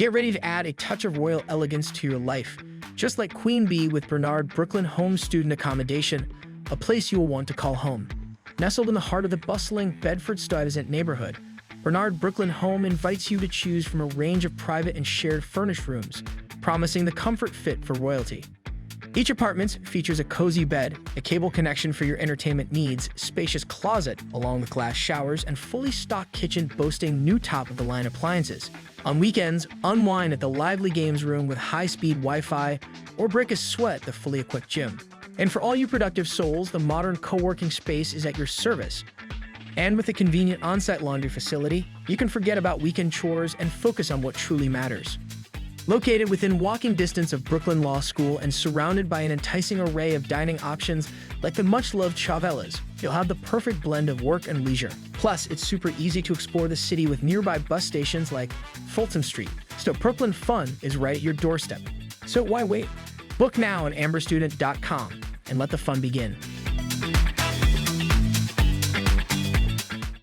Get ready to add a touch of royal elegance to your life, just like Queen Bee with Bernard Brooklyn Home Student Accommodation, a place you will want to call home. Nestled in the heart of the bustling Bedford-Stuyvesant neighborhood, Bernard Brooklyn Home invites you to choose from a range of private and shared furnished rooms, promising the comfort fit for royalty. Each apartment features a cozy bed, a cable connection for your entertainment needs, spacious closet along with glass showers, and fully stocked kitchen boasting new top-of-the-line appliances. On weekends, unwind at the lively games room with high-speed Wi-Fi, or break a sweat at the fully equipped gym. And for all you productive souls, the modern co-working space is at your service. And with a convenient on-site laundry facility, you can forget about weekend chores and focus on what truly matters. Located within walking distance of Brooklyn Law School and surrounded by an enticing array of dining options like the much-loved Chavelas, you'll have the perfect blend of work and leisure. Plus, it's super easy to explore the city with nearby bus stations like Fulton Street, so Brooklyn fun is right at your doorstep. So why wait? Book now on amberstudent.com and let the fun begin.